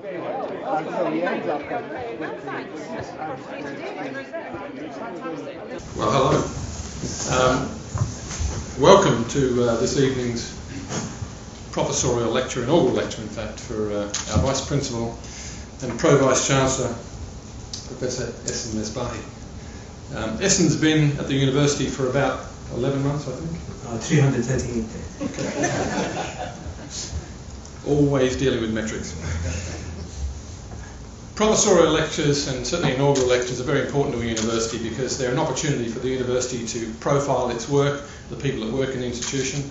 until he ends up with Well, hello. Welcome to this evening's professorial lecture, inaugural lecture in fact, for our Vice Principal and Pro-Vice Chancellor, Professor Ehsan Mesbahi. Ehsan's been at the university for about 11 months, I think. 338 days. Always dealing with metrics. Professorial lectures and certainly inaugural lectures are very important to a university because they're an opportunity for the university to profile its work, the people that work in the institution,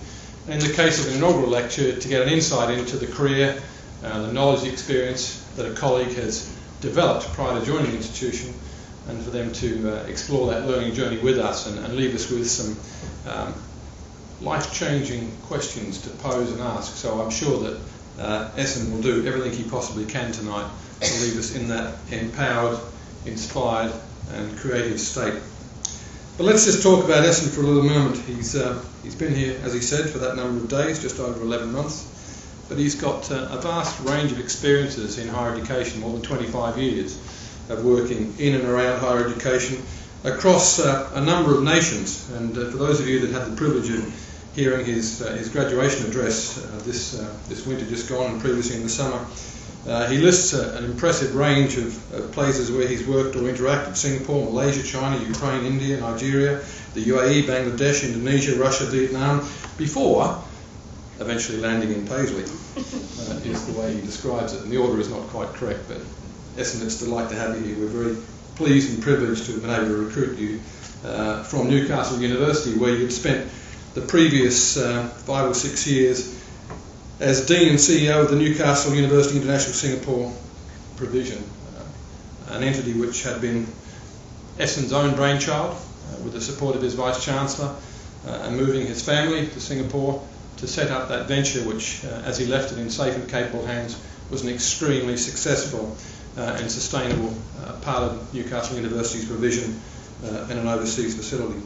and in the case of an inaugural lecture to get an insight into the career, the knowledge, the experience that a colleague has developed prior to joining the institution, and for them to explore that learning journey with us and leave us with some life-changing questions to pose and ask. So I'm sure that Ehsan will do everything he possibly can tonight to leave us in that empowered, inspired and creative state. But let's just talk about Ehsan for a little moment. He's been here, as he said, for that number of days, just over 11 months. But he's got a vast range of experiences in higher education, more than 25 years of working in and around higher education across a number of nations. And for those of you that had the privilege of hearing his graduation address this winter just gone and previously in the summer, he lists an impressive range of places where he's worked or interacted: Singapore, Malaysia, China, Ukraine, India, Nigeria, the UAE, Bangladesh, Indonesia, Russia, Vietnam, before eventually landing in Paisley, is the way he describes it. And the order is not quite correct, but Ehsan, it's a delight to have you here. We're very pleased and privileged to have been able to recruit you from Newcastle University, where you'd spent the previous 5 or 6 years as Dean and CEO of the Newcastle University International Singapore Provision, an entity which had been Ehsan's own brainchild, with the support of his Vice Chancellor, and moving his family to Singapore to set up that venture which, as he left it in safe and capable hands, was an extremely successful and sustainable part of Newcastle University's provision in an overseas facility.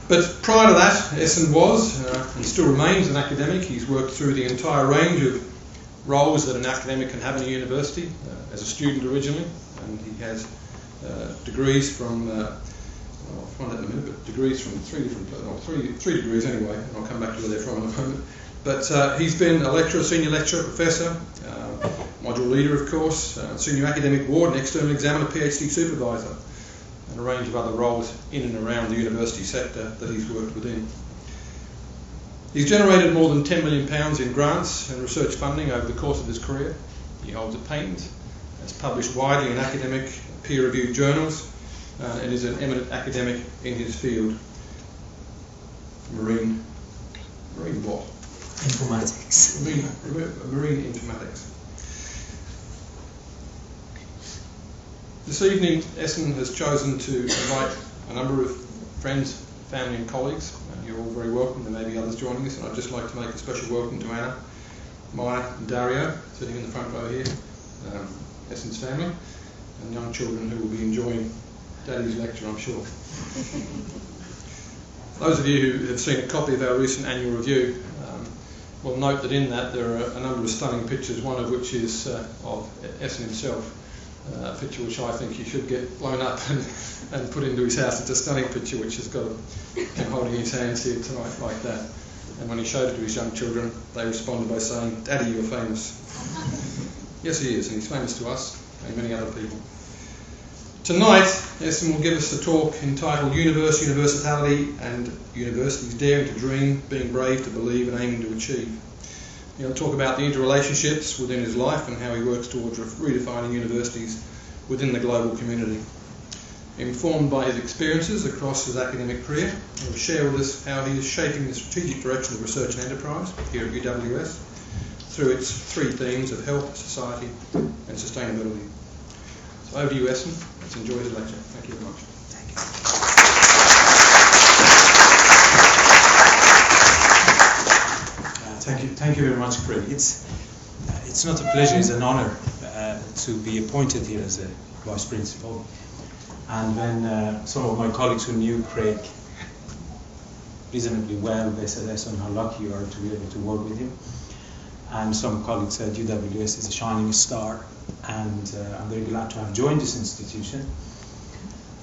But prior to that, Ehsan was and still remains an academic. He's worked through the entire range of roles that an academic can have in a university, as a student originally, and he has degrees from, I'll find that in a minute, but degrees from three degrees anyway, and I'll come back to where they're from in a moment. But he's been a lecturer, senior lecturer, professor, module leader of course, senior academic ward and external examiner, PhD supervisor, and a range of other roles in and around the university sector that he's worked within. He's generated more than £10 million in grants and research funding over the course of his career. He holds a patent, has published widely in academic peer-reviewed journals, and is an eminent academic in his field. Marine what? Informatics. Marine informatics. This evening, Ehsan has chosen to invite a number of friends, family and colleagues. You're all very welcome. There may be others joining us, and I'd just like to make a special welcome to Anna, Maya and Dario, sitting in the front row here, Ehsan's family, and young children who will be enjoying Daddy's lecture, I'm sure. Those of you who have seen a copy of our recent annual review will note that in that there are a number of stunning pictures, one of which is of Ehsan himself. A picture which I think he should get blown up and put into his house. It's a stunning picture which has got him holding his hands here tonight like that. And when he showed it to his young children, they responded by saying, "Daddy, you're famous." Yes, he is, and he's famous to us and many other people. Tonight, Ehsan will give us a talk entitled Universe, Universality and Universities Daring to Dream, Being Brave to Believe and Aiming to Achieve. He'll talk about the interrelationships within his life and how he works towards redefining universities within the global community. Informed by his experiences across his academic career, he'll share with us how he is shaping the strategic direction of research and enterprise here at UWS through its 3 themes of health, society and sustainability. So over to you, Ehsan. Let's enjoy his lecture. Thank you very much. Thank you. Thank you very much, Craig. It's not a pleasure, it's an honor to be appointed here as a Vice Principal. And when some of my colleagues who knew Craig reasonably well, they said, "Ehsan, how lucky you are to be able to work with him." and some colleagues said UWS is a shining star, and I'm very glad to have joined this institution.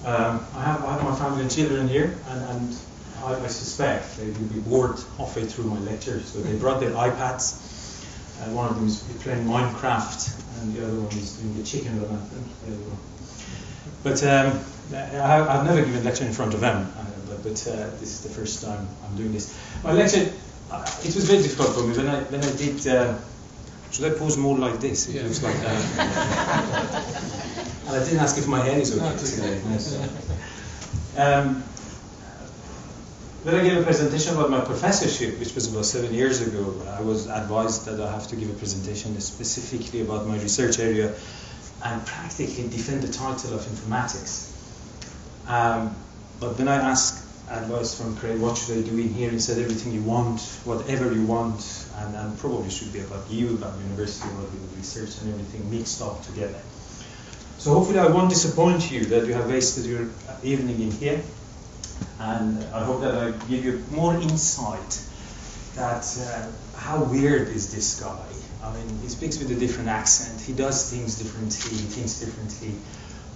I have my family and children here, and I suspect they will be bored halfway through my lecture, so they brought their iPads. One of them is playing Minecraft, and the other one is doing the chicken run. But I've never given a lecture in front of them, but this is the first time I'm doing this. My lecture, it was very difficult for me when I did. Should I pose more like this? It looks like that. And I didn't ask if my hair is okay today. When I gave a presentation about my professorship, which was about 7 years ago, I was advised that I have to give a presentation specifically about my research area and practically defend the title of informatics. But when I asked advice from Craig, what should I do in here? He said everything you want, whatever you want, and probably should be about you, about university, about research and everything mixed up together. So hopefully I won't disappoint you that you have wasted your evening in here. And I hope that I give you more insight that how weird is this guy. I mean, he speaks with a different accent, he does things differently, he thinks differently.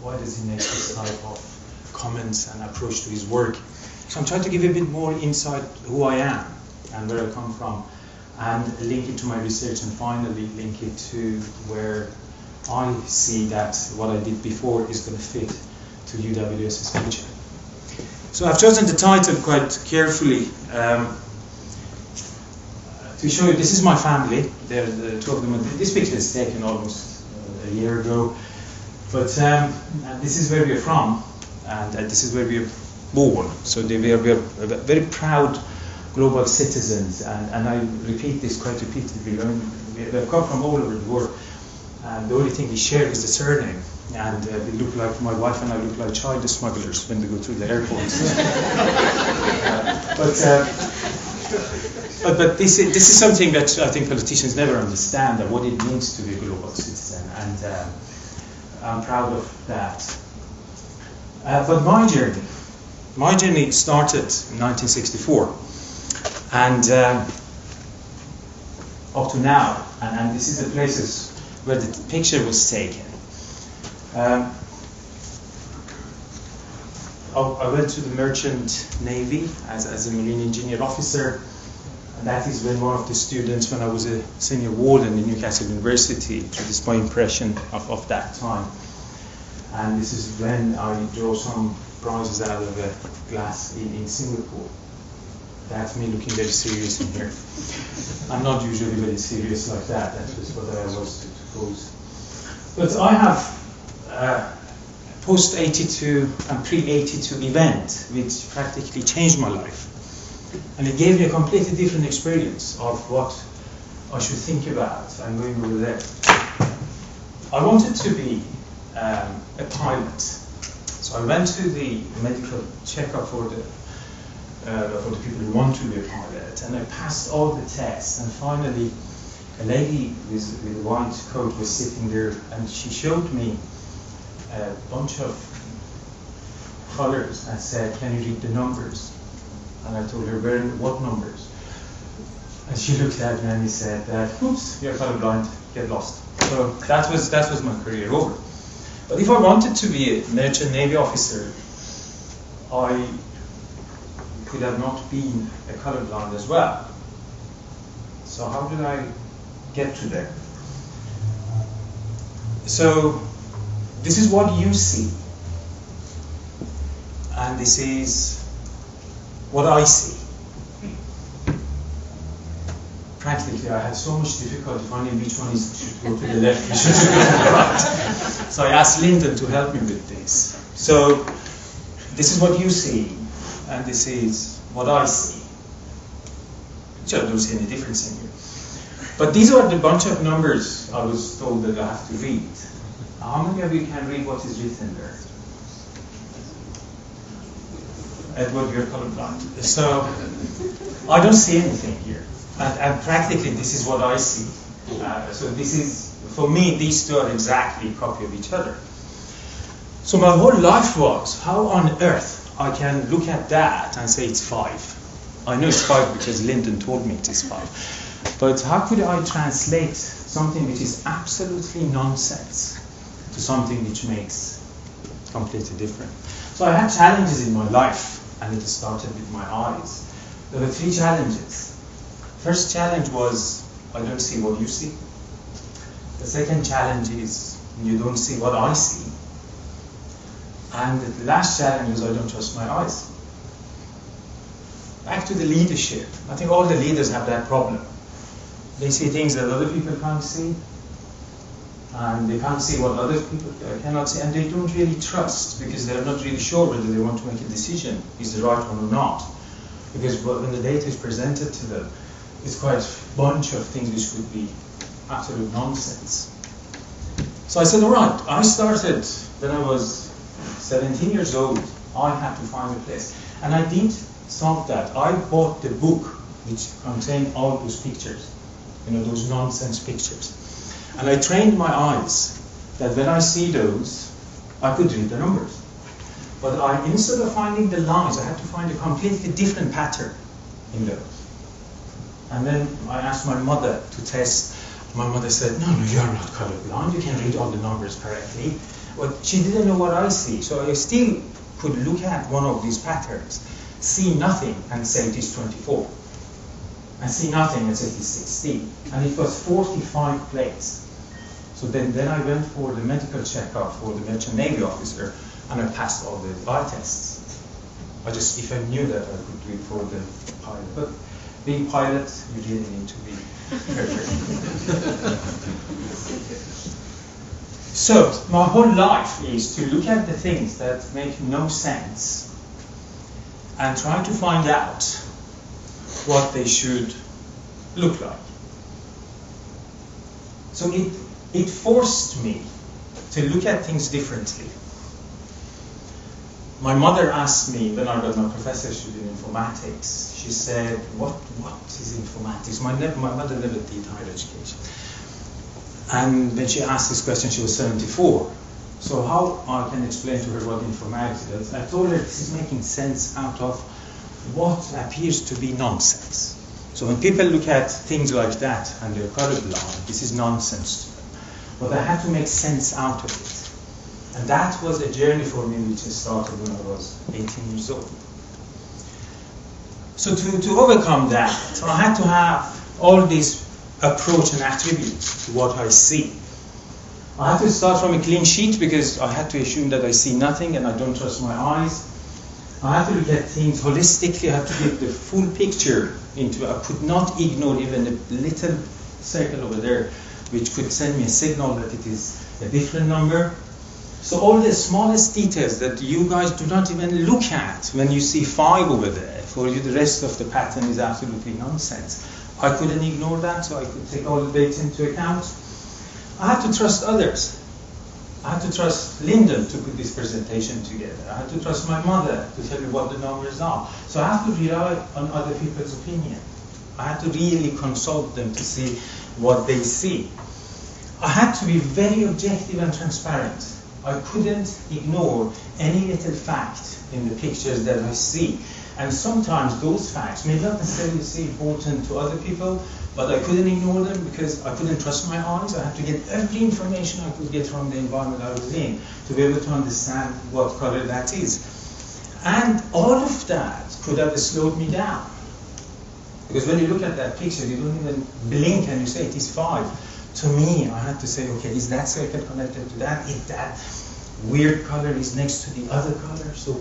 Why does he make this type of comments and approach to his work? So I'm trying to give you a bit more insight who I am and where I come from, and link it to my research, and finally link it to where I see that what I did before is going to fit to UWS's future. So I've chosen the title quite carefully to show you this is my family. They're the two of them. This picture is taken almost a year ago, but this is where we are from, and this is where we are born. So we are very proud global citizens, and I repeat this quite repeatedly. I mean, we have come from all over the world, and the only thing we share is the surname. And we look like, my wife and I look like child smugglers when they go through the airports. But this is something that I think politicians never understand, that what it means to be a global citizen, and I'm proud of that. But my journey started in 1964, and up to now, and this is the places where the picture was taken. I went to the Merchant Navy as a marine engineer officer, and that is when one of the students, when I was a senior warden in Newcastle University, so this is my impression of that time. And this is when I draw some prizes out of a glass in Singapore. That's me looking very serious in here. I'm not usually very serious like that, that was what I was to pose. But I have post-82 and pre-82 event which practically changed my life, and it gave me a completely different experience of what I should think about. I'm going over there. I wanted to be a pilot, so I went to the medical checkup for the people who want to be a pilot, and I passed all the tests, and finally a lady with a white coat was sitting there, and she showed me a bunch of colors and said, "Can you read the numbers?" And I told her, what numbers? And she looked at me and he said, "Oops, you're colorblind, get lost." So that was my career over. But if I wanted to be a Merchant Navy officer, I could have not been a colorblind as well. So how did I get to there? So this is what you see, and this is what I see. Practically, I had so much difficulty finding which one is to go to the left, which is to go to the right. So I asked Lyndon to help me with this. So this is what you see, and this is what I see. Which I don't see any difference in here. But these are the bunch of numbers I was told that I have to read. How many of you can read what is written there? Edward, you're colorblind. So I don't see anything here. And practically this is what I see. So this is, for me, these two are exactly a copy of each other. So my whole life was, how on earth I can look at that and say it's 5. I know it's 5 because Lyndon told me it is 5. But how could I translate something which is absolutely nonsense to something which makes completely different? So I had challenges in my life, and it started with my eyes. There were 3 challenges. First challenge was, I don't see what you see. The second challenge is, you don't see what I see. And the last challenge is, I don't trust my eyes. Back to the leadership. I think all the leaders have that problem. They see things that other people can't see, and they can't see what other people cannot see, and they don't really trust because they're not really sure whether they want to make a decision is the right one or not. Because when the data is presented to them, it's quite a bunch of things which would be absolute nonsense. So I said, all right, I started when I was 17 years old. I had to find a place. And I didn't solve that. I bought the book which contained all those pictures, those nonsense pictures. And I trained my eyes that when I see those, I could read the numbers. But instead of finding the lines, I had to find a completely different pattern in those. And then I asked my mother to test. My mother said, no, you're not colorblind. You can read all the numbers correctly. But she didn't know what I see. So I still could look at one of these patterns, see nothing, and say it is 24. And see nothing and say it is 16. And it was 45 plates. So then I went for the medical checkup for the Merchant Navy officer, and I passed all the eye tests. If I knew that, I could do it for the pilot. But being pilot, you really need to be perfect. So my whole life is to look at the things that make no sense and try to find out what they should look like. So it forced me to look at things differently. My mother asked me when I got my professorship in informatics, she said, what is informatics? My mother never did higher education. And when she asked this question, she was 74. So how I can explain to her what informatics is? I told her this is making sense out of what appears to be nonsense. So when people look at things like that and they're colorblind, this is nonsense to them. But I had to make sense out of it. And that was a journey for me which started when I was 18 years old. So to overcome that, I had to have all these approach and attributes to what I see. I had to start from a clean sheet because I had to assume that I see nothing and I don't trust my eyes. I had to look at things holistically. I had to get the full picture into it. I could not ignore even a little circle over there which could send me a signal that it is a different number. So all the smallest details that you guys do not even look at when you see 5 over there, for you the rest of the pattern is absolutely nonsense. I couldn't ignore that, so I could take all the data into account. I had to trust others. I had to trust Lyndon to put this presentation together. I had to trust my mother to tell me what the numbers are. So I have to rely on other people's opinion. I had to really consult them to see what they see. I had to be very objective and transparent. I couldn't ignore any little fact in the pictures that I see. And sometimes those facts may not necessarily seem important to other people, but I couldn't ignore them because I couldn't trust my eyes. I had to get every information I could get from the environment I was in to be able to understand what color that is. And all of that could have slowed me down. Because when you look at that picture, you don't even blink and you say it is 5. To me, I had to say, okay, is that circle connected to that? If that weird color is next to the other color? So,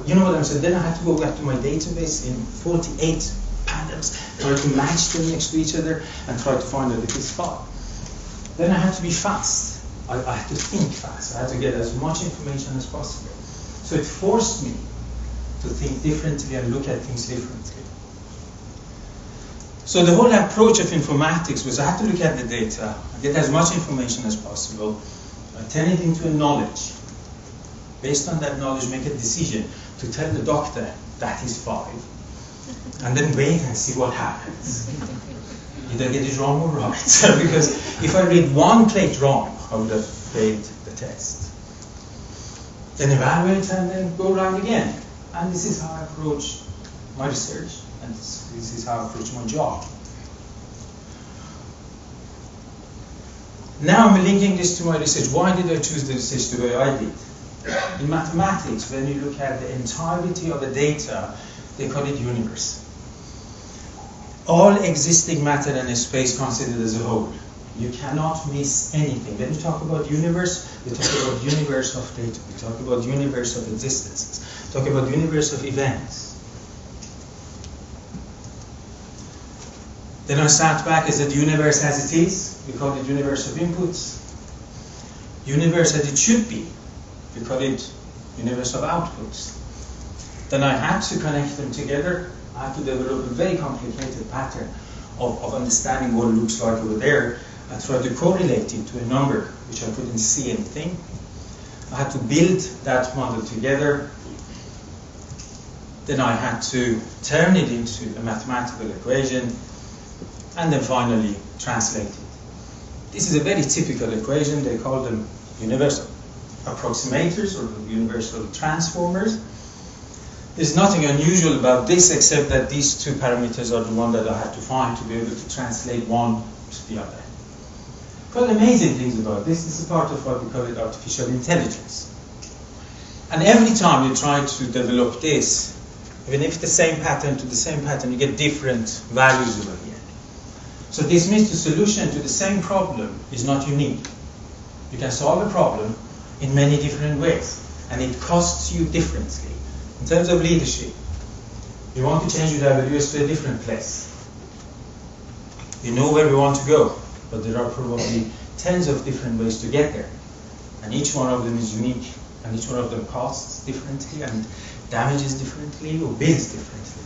you know what I'm saying? Then I had to go back to my database in 48 patterns, try to match them next to each other, and try to find out if it's 5. Then I had to be fast. I had to think fast. I had to get as much information as possible. So it forced me to think differently and look at things differently. So the whole approach of informatics was I had to look at the data, get as much information as possible, turn it into a knowledge. Based on that knowledge, make a decision to tell the doctor that is 5, and then wait and see what happens. Either get it wrong or right. Because if I read one plate wrong, I would have failed the test. Then evaluate and then go right again. And this is how I approach my research. And this is how I approach my job. Now I'm linking this to my research. Why did I choose the research the way I did? In mathematics, when you look at the entirety of the data, they call it universe. All existing matter and space considered as a whole. You cannot miss anything. When you talk about universe, we talk about universe of data. We talk about universe of existences. We talk about universe of events. Then I sat back and said, universe as it is, we call it universe of inputs. Universe as it should be, we call it universe of outputs. Then I had to connect them together. I had to develop a very complicated pattern of understanding what it looks like over there. I tried to correlate it to a number which I couldn't see anything. I had to build that model together. Then I had to turn it into a mathematical equation, and then finally translate it. This is a very typical equation. They call them universal approximators or universal transformers. There's nothing unusual about this except that these two parameters are the one that I had to find to be able to translate one to the other. Quite amazing things about this. This is part of what we call it artificial intelligence. And every time you try to develop this, even if the same pattern to the same pattern, you get different values over here. So this means the solution to the same problem is not unique. You can solve a problem in many different ways, and it costs you differently. In terms of leadership, you want to change your WS to a different place. You know where we want to go, but there are probably tens of different ways to get there. And each one of them is unique, and each one of them costs differently, and damages differently, or builds differently.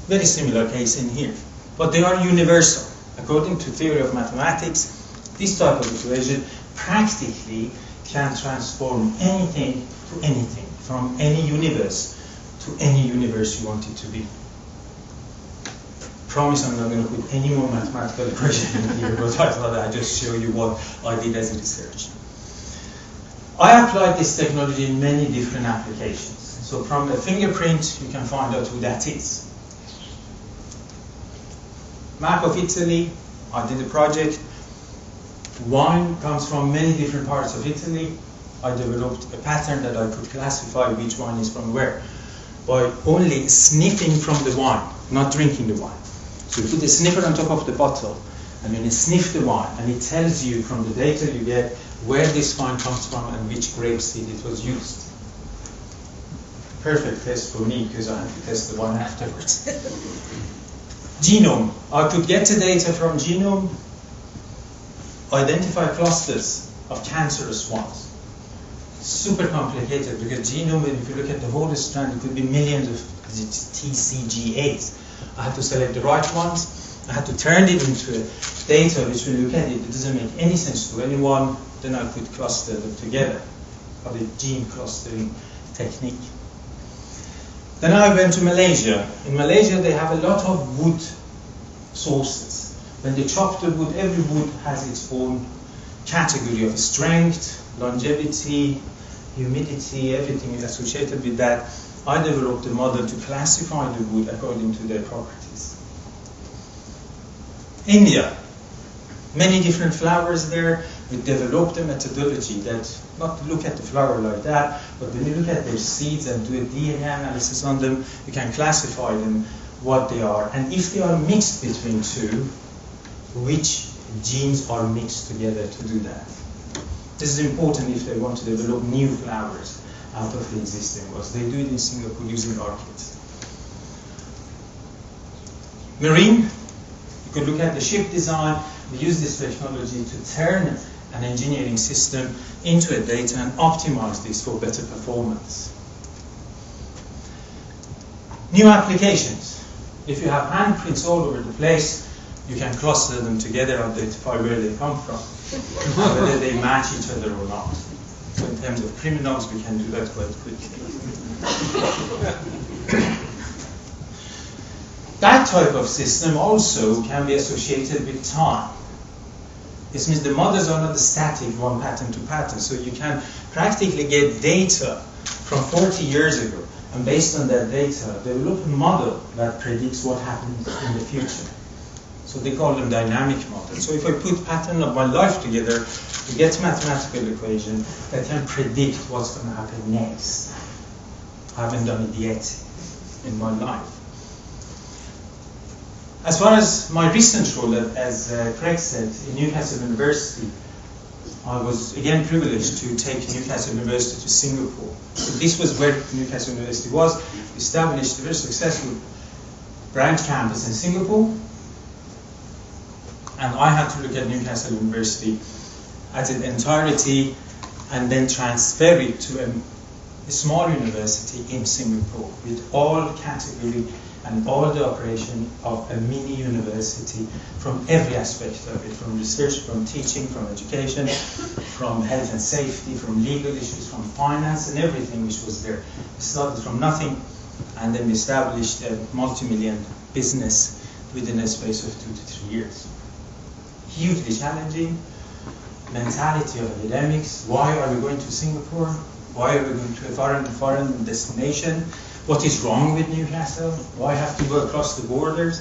Very similar case in here. But they are universal. According to theory of mathematics, this type of equation practically can transform anything to anything, from any universe to any universe you want it to be. Promise I'm not going to put any more mathematical equation in here, but I thought I'd just show you what I did as a research. I applied this technology in many different applications. So from a fingerprint, you can find out who that is. Map of Italy, I did a project. Wine comes from many different parts of Italy. I developed a pattern that I could classify which wine is from where by only sniffing from the wine, not drinking the wine. So you put a sniffer on top of the bottle, and then you sniff the wine, and it tells you from the data you get where this wine comes from and which grape seed it was used. Perfect test for me because I had to test the wine afterwards. Genome. I could get the data from genome, identify clusters of cancerous ones. Super complicated because genome, if you look at the whole strand, it could be millions of TCGAs. I had to select the right ones. I had to turn it into data which when you look at it, it doesn't make any sense to anyone. Then I could cluster them together. Called it gene clustering technique. Then I went to Malaysia. In Malaysia they have a lot of wood sources. When they chop the wood, every wood has its own category of strength, longevity, humidity, everything is associated with that. I developed a model to classify the wood according to their properties. India, many different flowers there. We developed a methodology that not look at the flower like that, but when you look at their seeds and do a DNA analysis on them, you can classify them what they are. And if they are mixed between two, which genes are mixed together to do that. This is important if they want to develop new flowers out of the existing ones. They do it in Singapore using orchids. Marine, you could look at the ship design. We use this technology to turn an engineering system into a data and optimize this for better performance. New applications. If you have handprints all over the place, you can cluster them together, identify where they come from, whether they match each other or not. So in terms of criminals, we can do that quite quickly. That type of system also can be associated with time. This means the models are not static one pattern to pattern, so you can practically get data from 40 years ago, and based on that data, develop a model that predicts what happens in the future. So they call them dynamic models. So if I put pattern of my life together, we get mathematical equation that can predict what's going to happen next. I haven't done it yet in my life. As far as my recent role, as Craig said, in Newcastle University, I was again privileged to take Newcastle University to Singapore. So this was where Newcastle University was, established a very successful branch campus in Singapore. And I had to look at Newcastle University as an entirety and then transfer it to a small university in Singapore with all category and all the operation of a mini university from every aspect of it, from research, from teaching, from education, from health and safety, from legal issues, from finance and everything which was there. We started from nothing and then we established a multi-million business within a space of 2 to 3 years. Hugely challenging, mentality of academics. Why are we going to Singapore? Why are we going to a foreign destination? What is wrong with Newcastle? Why have to go across the borders?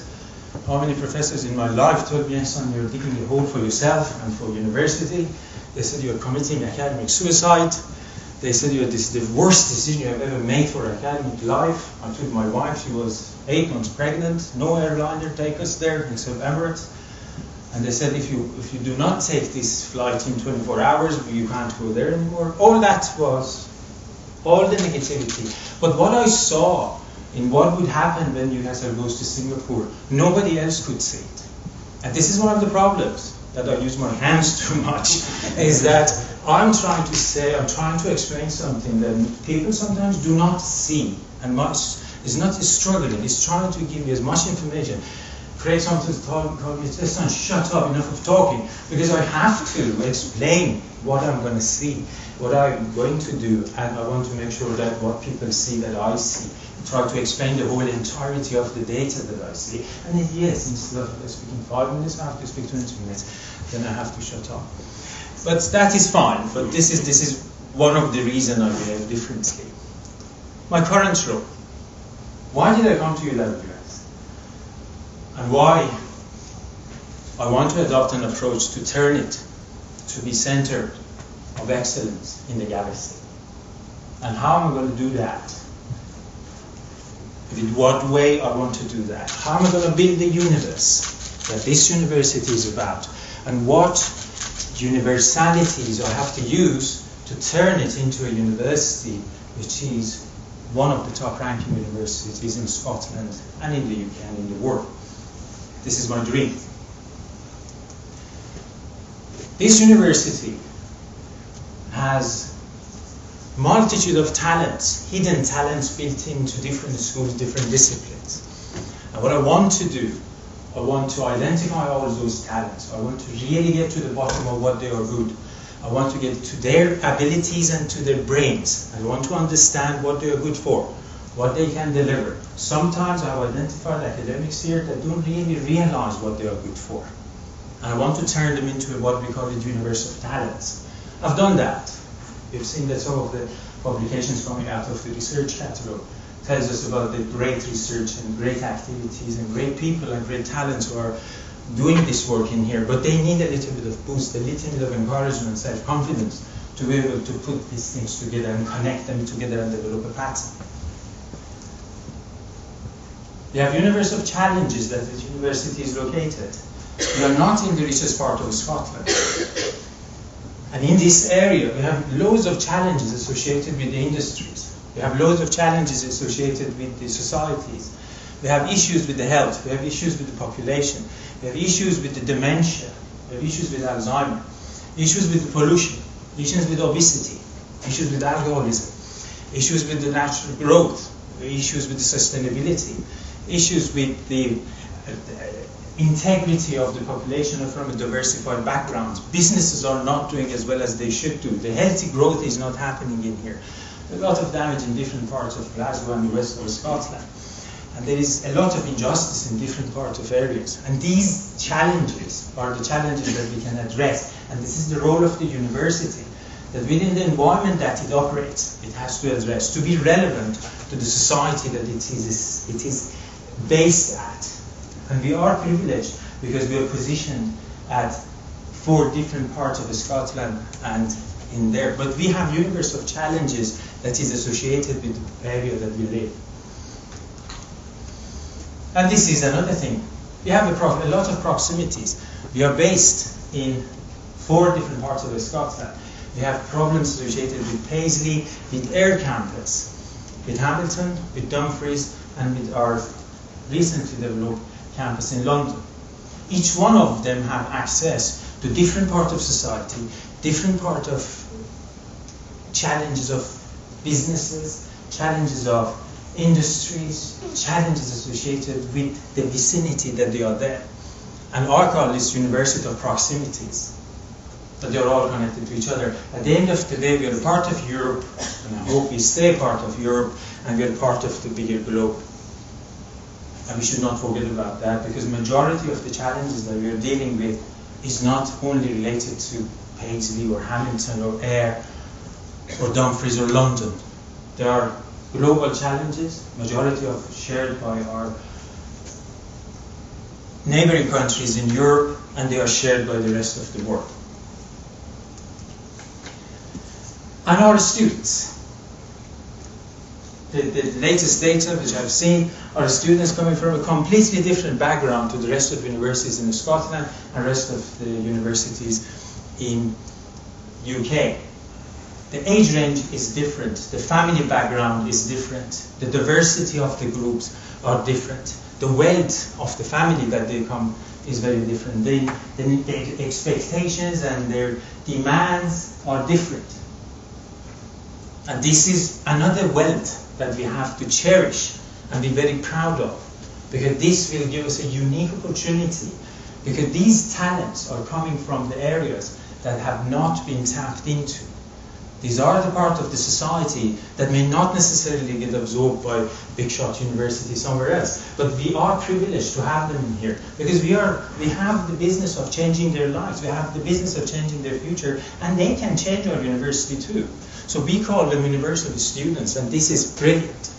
How many professors in my life told me, Ehsan, you're digging a hole for yourself and for university. They said you're committing academic suicide. They said this is the worst decision you have ever made for academic life. I told my wife, she was 8 months pregnant, no airliner take us there except Emirates. And they said, if you do not take this flight in 24 hours, you can't go there anymore. All that was, all the negativity. But what I saw in what would happen when Newcastle goes to Singapore, nobody else could see it. And this is one of the problems that I use my hands too much, is that I'm trying to explain something that people sometimes do not see. And it's not struggling, it's trying to give you as much information. Craig sometimes told me, Ehsan, shut up, enough of talking, because I have to explain what I'm going to see, what I'm going to do, and I want to make sure that what people see that I see. Try to explain the whole entirety of the data that I see. And then, yes, instead of speaking 5 minutes, I have to speak 20 minutes, then I have to shut up. But that is fine, but this is one of the reasons I behave differently. My current role. Why did I come to UWS? And why I want to adopt an approach to turn it to be center of excellence in the galaxy. And how am I going to do that? In what way I want to do that? How am I going to build the universe that this university is about? And what universalities I have to use to turn it into a university which is one of the top ranking universities in Scotland and in the UK and in the world. This is my dream. This university has multitude of talents, hidden talents built into different schools, different disciplines. And what I want to do, I want to identify all those talents. I want to really get to the bottom of what they are good. I want to get to their abilities and to their brains. I want to understand what they are good for, what they can deliver. Sometimes I have identified academics here that don't really realize what they are good for. And I want to turn them into what we call the universe of talents. I've done that. We've seen that some of the publications coming out of the research catalog tells us about the great research and great activities and great people and great talents who are doing this work in here, but they need a little bit of boost, a little bit of encouragement, self-confidence to be able to put these things together and connect them together and develop a pattern. We have universe of challenges that the university is located. We are not in the richest part of Scotland. And in this area, we have loads of challenges associated with the industries. We have loads of challenges associated with the societies. We have issues with the health. We have issues with the population. We have issues with the dementia. We have issues with Alzheimer. Issues with the pollution. Issues with obesity. Issues with alcoholism. Issues with the natural growth. Issues with the sustainability. Issues with the integrity of the population from a diversified background. Businesses are not doing as well as they should do. The healthy growth is not happening in here. A lot of damage in different parts of Glasgow and the west of Scotland. And there is a lot of injustice in different parts of areas. And these challenges are the challenges that we can address. And this is the role of the university, that within the environment that it operates, it has to address, to be relevant to the society that it is based at. And we are privileged because we are positioned at 4 different parts of Scotland and in there. But we have universe of challenges that is associated with the area that we live. And this is another thing. We have a lot of proximities. We are based in 4 different parts of Scotland. We have problems associated with Paisley, with Ayr campus, with Hamilton, with Dumfries, and with our recently developed campus in London. Each one of them have access to different part of society, different part of challenges of businesses, challenges of industries, challenges associated with the vicinity that they are there. And I call this university of proximities, that they are all connected to each other. At the end of the day, we are a part of Europe, and I hope we stay part of Europe, and we are part of the bigger globe. And we should not forget about that, because majority of the challenges that we are dealing with is not only related to Paisley or Hamilton or Ayr or Dumfries or London. There are global challenges, majority of shared by our neighboring countries in Europe, and they are shared by the rest of the world. And our students. The latest data which I've seen are students coming from a completely different background to the rest of universities in Scotland and rest of the universities in UK. The age range is different, the family background is different, the diversity of the groups are different, the wealth of the family that they come is very different, their expectations and their demands are different. And this is another wealth that we have to cherish and be very proud of, because this will give us a unique opportunity, because these talents are coming from the areas that have not been tapped into. These are the part of the society that may not necessarily get absorbed by big shot university somewhere else, but we are privileged to have them in here, because we have the business of changing their lives, we have the business of changing their future, and they can change our university too. So we call them university students, and this is brilliant.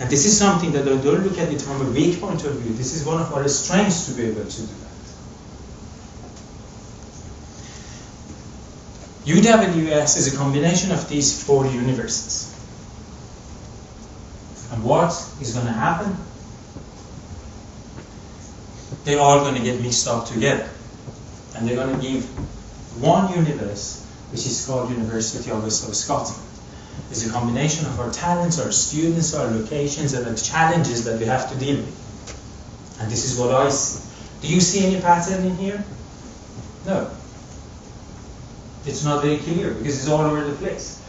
And this is something that I don't look at it from a weak point of view. This is one of our strengths to be able to do that. UWS is a combination of these 4 universities. And what is going to happen? They're all going to get mixed up together. And they're going to give one universe, which is called University of Scotland. It's a combination of our talents, our students, our locations, and the challenges that we have to deal with. And this is what I see. Do you see any pattern in here? No. It's not very clear, because it's all over the place.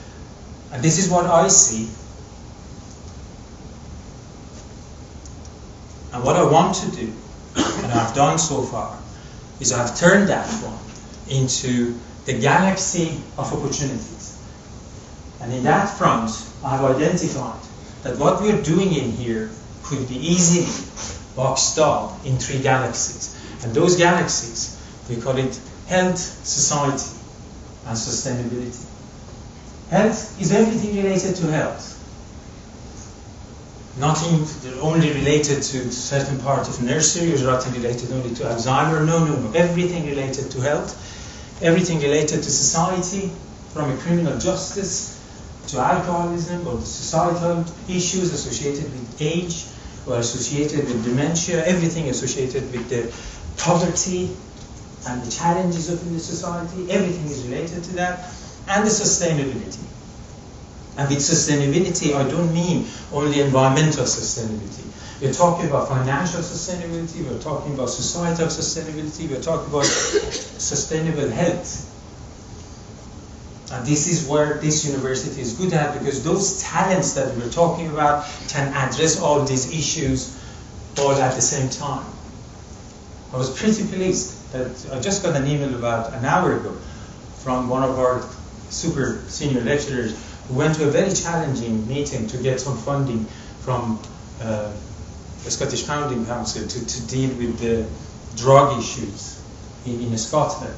And this is what I see. And what I want to do, and I've done so far, is I've turned that one into the galaxy of opportunities. And in that front, I have identified that what we're doing in here could be easily boxed up in 3 galaxies. And those galaxies, we call it health, society, and sustainability. Health is everything related to health. Nothing only related to certain part of nursery, or nothing related only to Alzheimer. No. Everything related to health. Everything related to society, from a criminal justice to alcoholism, or the societal issues associated with age, or associated with dementia, everything associated with the poverty and the challenges of the society, everything is related to that, and the sustainability. And with sustainability, I don't mean only environmental sustainability. We're talking about financial sustainability, we're talking about societal sustainability, we're talking about sustainable health. And this is where this university is good at, because those talents that we're talking about can address all these issues all at the same time. I was pretty pleased that I just got an email about an hour ago from one of our super senior lecturers who went to a very challenging meeting to get some funding from the Scottish Founding Council to deal with the drug issues in Scotland.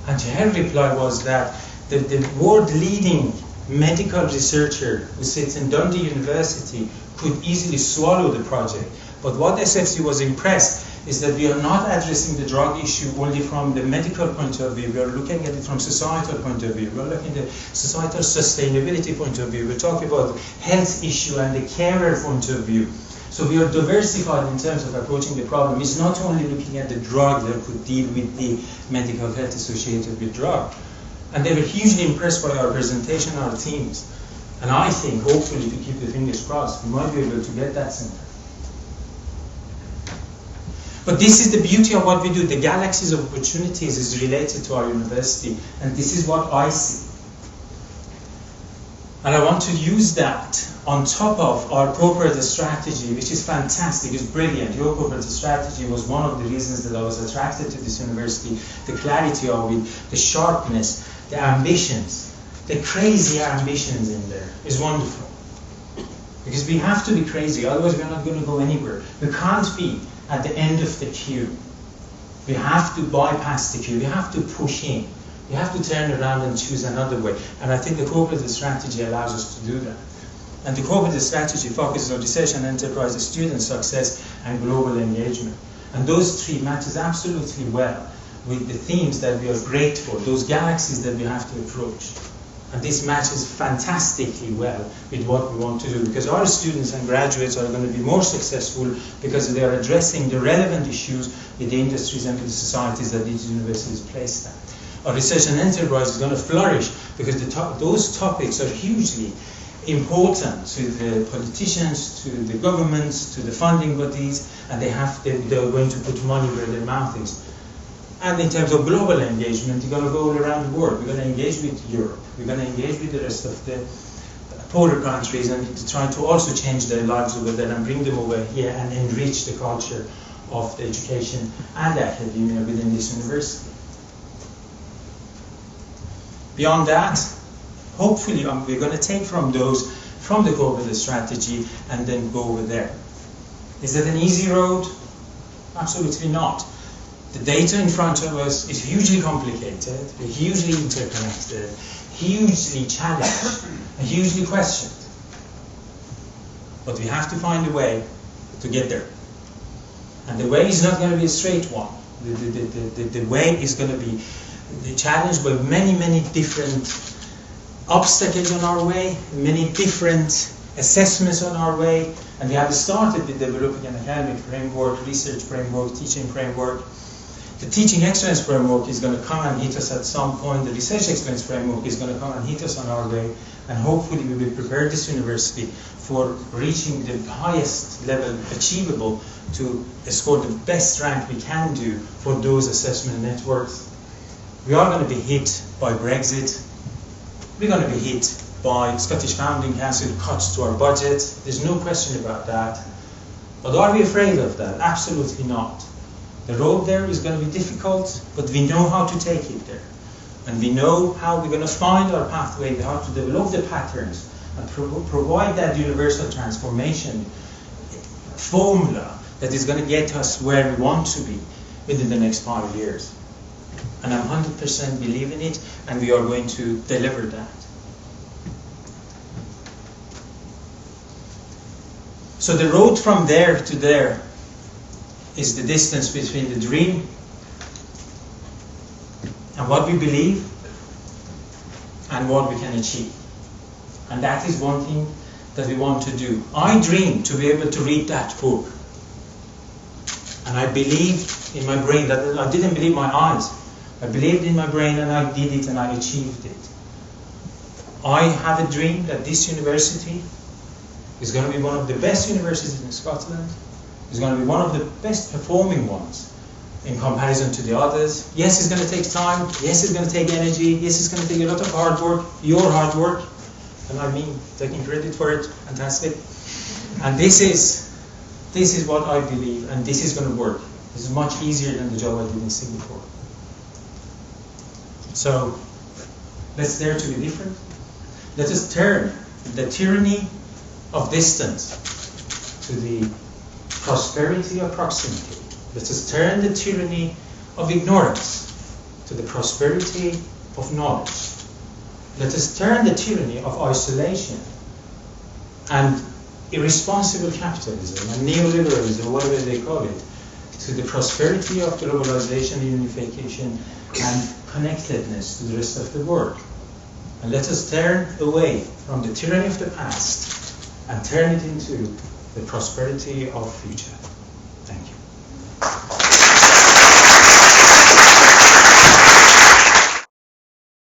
And her reply was that the world-leading medical researcher who sits in Dundee University could easily swallow the project, But what SFC was impressed is that we are not addressing the drug issue only from the medical point of view. We are looking at it from societal point of view. We are looking at the societal sustainability point of view. We're talking about health issue and the carer point of view. So we are diversified in terms of approaching the problem. It's not only looking at the drug that could deal with the medical health associated with drug. And they were hugely impressed by our presentation, our themes. And I think, hopefully, to keep the fingers crossed, we might be able to get that center. But this is the beauty of what we do. The galaxies of opportunities is related to our university, and this is what I see. And I want to use that on top of our corporate strategy, which is fantastic, it's brilliant. Your corporate strategy was one of the reasons that I was attracted to this university. The clarity of it, the sharpness, the ambitions, the crazy ambitions in there is wonderful. Because we have to be crazy, otherwise we're not going to go anywhere. We can't be at the end of the queue. We have to bypass the queue. We have to push in. We have to turn around and choose another way. And I think the corporate strategy allows us to do that. And the corporate strategy focuses on research and enterprise, student success, and global engagement. And those three matches absolutely well with the themes that we are great for, those galaxies that we have to approach. And this matches fantastically well with what we want to do, because our students and graduates are going to be more successful because they are addressing the relevant issues with the industries and with the societies that these universities place at. Our research and enterprise is going to flourish because those topics are hugely important to the politicians, to the governments, to the funding bodies, and they're going to put money where their mouth is. And in terms of global engagement, you're going to go all around the world. We're going to engage with Europe. We're going to engage with the rest of the polar countries and try to also change their lives over there and bring them over here and enrich the culture of the education and academia within this university. Beyond that, hopefully we're going to take from the corporate strategy and then go over there. Is that an easy road? Absolutely not. The data in front of us is hugely complicated, hugely interconnected, hugely challenged, and hugely questioned. But we have to find a way to get there. And the way is not going to be a straight one. The way is going to be challenged by many, many different obstacles on our way, many different assessments on our way. And we have started with developing an academic framework, research framework, teaching framework. The teaching excellence framework is going to come and hit us at some point. The research excellence framework is going to come and hit us on our way. And hopefully we will prepare this university for reaching the highest level achievable to score the best rank we can do for those assessment networks. We are going to be hit by Brexit. We're going to be hit by Scottish Founding Council cuts to our budget. There's no question about that. But are we afraid of that? Absolutely not. The road there is going to be difficult, but we know how to take it there. And we know how we're going to find our pathway, how to develop the patterns and provide that universal transformation formula that is going to get us where we want to be within the next 5 years. And I 100% believe in it, and we are going to deliver that. So the road from there to there is the distance between the dream and what we believe and what we can achieve. And that is one thing that we want to do. I dream to be able to read that book. And I believed in my brain. That I didn't believe my eyes. I believed in my brain and I did it and I achieved it. I have a dream that this university is going to be one of the best universities in Scotland. It's going to be one of the best performing ones in comparison to the others. Yes, it's going to take time. Yes, it's going to take energy. Yes, it's going to take a lot of hard work, your hard work. And I mean, taking credit for it, fantastic. And this is what I believe, and this is going to work. This is much easier than the job I did in Singapore. So, let's dare to be different. Let us turn the tyranny of distance to the prosperity of proximity. Let us turn the tyranny of ignorance to the prosperity of knowledge. Let us turn the tyranny of isolation and irresponsible capitalism and neoliberalism, whatever they call it, to the prosperity of globalization, unification, and connectedness to the rest of the world. And let us turn away from the tyranny of the past and turn it into the prosperity of future.